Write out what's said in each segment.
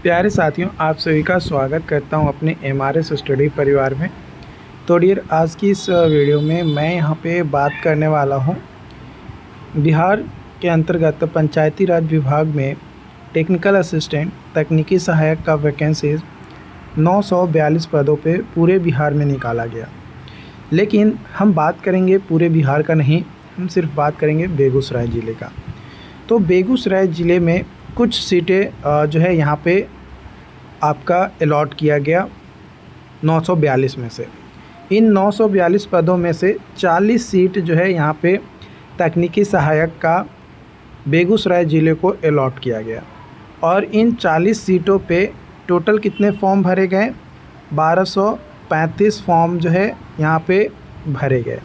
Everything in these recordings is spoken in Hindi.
प्यारे साथियों, आप सभी का स्वागत करता हूं अपने एमआरएस स्टडी परिवार में। तो डियर, आज की इस वीडियो में मैं यहां पे बात करने वाला हूं बिहार के अंतर्गत पंचायती राज विभाग में टेक्निकल असिस्टेंट तकनीकी सहायक का वैकेंसीज 942 पदों पे पूरे बिहार में निकाला गया। लेकिन हम बात करेंगे पूरे बिहार का नहीं, हम सिर्फ बात करेंगे बेगूसराय ज़िले का। तो बेगूसराय ज़िले में कुछ सीटें जो है यहाँ पे आपका अलॉट किया गया 942 में से। इन 942 पदों में से 40 सीट जो है यहाँ पे तकनीकी सहायक का बेगूसराय ज़िले को अलॉट किया गया। और इन 40 सीटों पे टोटल कितने फॉर्म भरे गए? 1235 फॉर्म जो है यहाँ पे भरे गए,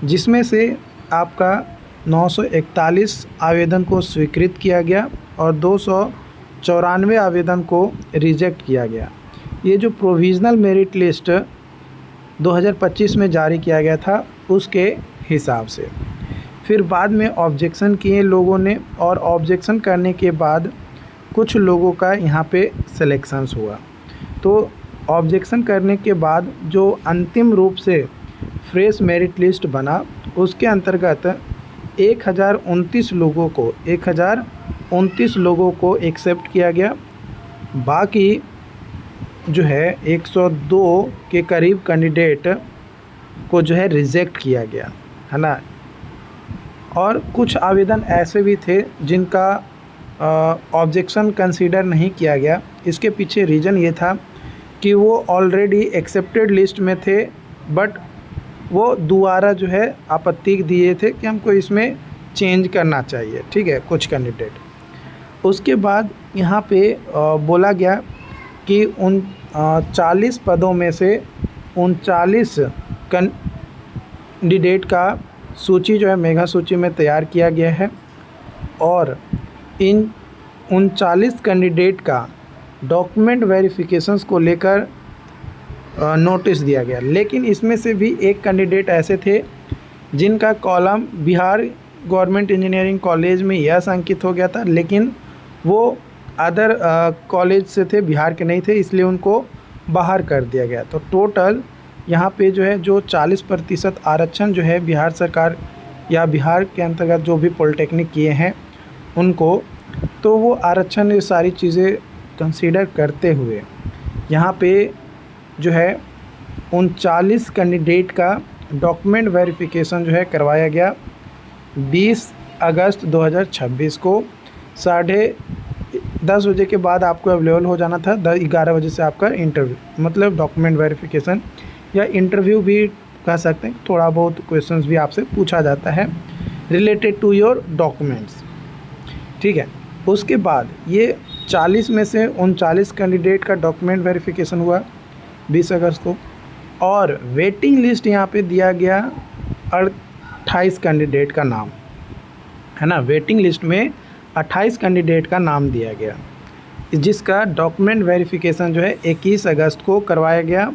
जिसमें से आपका 941 आवेदन को स्वीकृत किया गया और 294 आवेदन को रिजेक्ट किया गया। ये जो प्रोविज़नल मेरिट लिस्ट 2025 में जारी किया गया था उसके हिसाब से। फिर बाद में ऑब्जेक्शन किए लोगों ने, और ऑब्जेक्शन करने के बाद कुछ लोगों का यहाँ पे सिलेक्शंस हुआ। तो ऑब्जेक्शन करने के बाद जो अंतिम रूप से फ्रेश मेरिट लिस्ट बना, उसके अंतर्गत 1029 लोगों को एक्सेप्ट किया गया। बाकी जो है 102 के करीब कैंडिडेट को जो है रिजेक्ट किया गया, है ना। और कुछ आवेदन ऐसे भी थे जिनका ऑब्जेक्शन कंसीडर नहीं किया गया। इसके पीछे रीज़न ये था कि वो ऑलरेडी एक्सेप्टेड लिस्ट में थे, बट वो दोबारा जो है आपत्ति दिए थे कि हमको इसमें चेंज करना चाहिए, ठीक है, कुछ कैंडिडेट। उसके बाद यहाँ पे बोला गया कि उन 40 पदों में से 39 कैंडिडेट का सूची जो है मेगा सूची में तैयार किया गया है, और इन 39 कैंडिडेट का डॉक्यूमेंट वेरिफिकेशंस को लेकर नोटिस दिया गया। लेकिन इसमें से भी एक कैंडिडेट ऐसे थे जिनका column Bihar government engineering college में यस अंकित हो गया था, लेकिन वो अदर कॉलेज से थे, बिहार के नहीं थे, इसलिए उनको बाहर कर दिया गया। तो टोटल यहाँ पे जो है जो 40% आरक्षण जो है बिहार सरकार या बिहार के अंतर्गत जो भी पॉलिटेक्निक किए हैं उनको, तो वो आरक्षण ये सारी चीज़ें कंसीडर करते हुए यहाँ पे जो है 39 कैंडिडेट का डॉक्यूमेंट वेरिफिकेशन जो है करवाया गया 20 अगस्त 2026 को 10:30 बजे के बाद आपको अवेलेबल हो जाना था। 11 बजे से आपका इंटरव्यू, मतलब डॉक्यूमेंट वेरिफिकेशन या इंटरव्यू भी कह सकते हैं। थोड़ा बहुत क्वेश्चंस भी आपसे पूछा जाता है रिलेटेड टू योर डॉक्यूमेंट्स, ठीक है। उसके बाद ये 40 में से 39 कैंडिडेट का डॉक्यूमेंट वेरिफिकेशन हुआ 20 अगस्त को, और वेटिंग लिस्ट यहाँ पे दिया गया 28 कैंडिडेट का नाम, है ना। वेटिंग लिस्ट में 28 कैंडिडेट का नाम दिया गया, जिसका डॉक्यूमेंट वेरिफिकेशन जो है 21 अगस्त को करवाया गया।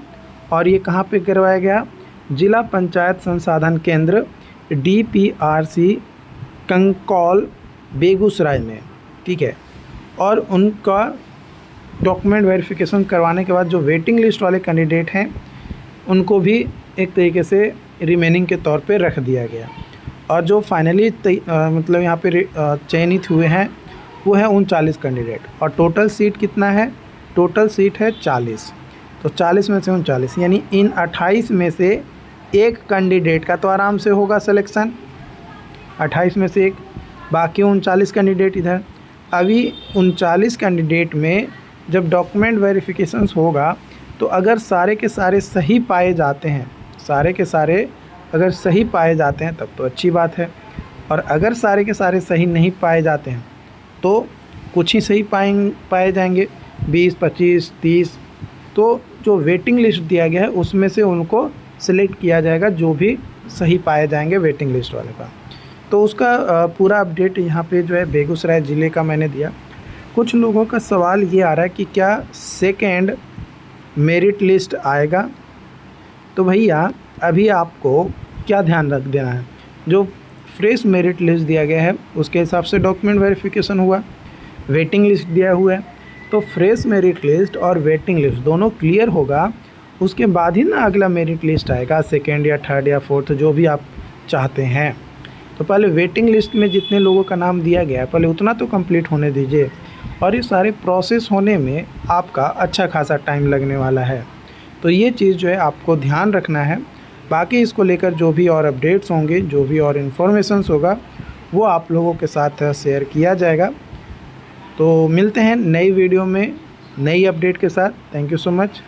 और ये कहाँ पे करवाया गया? जिला पंचायत संसाधन केंद्र DPRC कंकौल बेगूसराय में, ठीक है। और उनका डॉक्यूमेंट वेरिफिकेशन करवाने के बाद जो वेटिंग लिस्ट वाले कैंडिडेट हैं उनको भी एक तरीके से रिमेनिंग के तौर पे रख दिया गया। और जो फाइनली मतलब यहाँ पे चयनित हुए हैं वो है 39 कैंडिडेट। और टोटल सीट कितना है? टोटल सीट है 40। तो 40 में से 39, यानी इन 28 में से एक कैंडिडेट का तो आराम से होगा सिलेक्शन, 28 में से एक, बाकी 39 कैंडिडेट इधर। अभी 39 कैंडिडेट में जब डॉक्यूमेंट वेरिफिकेशंस होगा तो अगर सारे के सारे सही पाए जाते हैं, सारे के सारे अगर सही पाए जाते हैं तब तो अच्छी बात है, और अगर सारे के सारे सही नहीं पाए जाते हैं तो कुछ ही सही पाए जाएंगे, 20, 25, 30। तो जो वेटिंग लिस्ट दिया गया है उसमें से उनको सिलेक्ट किया जाएगा जो भी सही पाए जाएंगे वेटिंग लिस्ट वाले का। तो उसका पूरा अपडेट यहाँ पे जो है बेगूसराय ज़िले का मैंने दिया। कुछ लोगों का सवाल ये आ रहा है कि क्या सेकेंड मेरिट लिस्ट आएगा? तो भैया अभी आपको क्या ध्यान रख देना है, जो फ्रेश मेरिट लिस्ट दिया गया है उसके हिसाब से डॉक्यूमेंट वेरिफिकेशन हुआ, वेटिंग लिस्ट दिया हुआ है। तो फ्रेश मेरिट लिस्ट और वेटिंग लिस्ट दोनों क्लियर होगा, उसके बाद ही ना अगला मेरिट लिस्ट आएगा, सेकेंड या थर्ड या फोर्थ जो भी आप चाहते हैं। तो पहले वेटिंग लिस्ट में जितने लोगों का नाम दिया गया है पहले उतना तो कंप्लीट होने दीजिए, और ये सारे प्रोसेस होने में आपका अच्छा खासा टाइम लगने वाला है। तो ये चीज़ जो है आपको ध्यान रखना है। बाकी इसको लेकर जो भी और अपडेट्स होंगे, जो भी और इन्फॉर्मेशंस होगा वो आप लोगों के साथ शेयर किया जाएगा। तो मिलते हैं नई वीडियो में नई अपडेट के साथ। Thank you so much.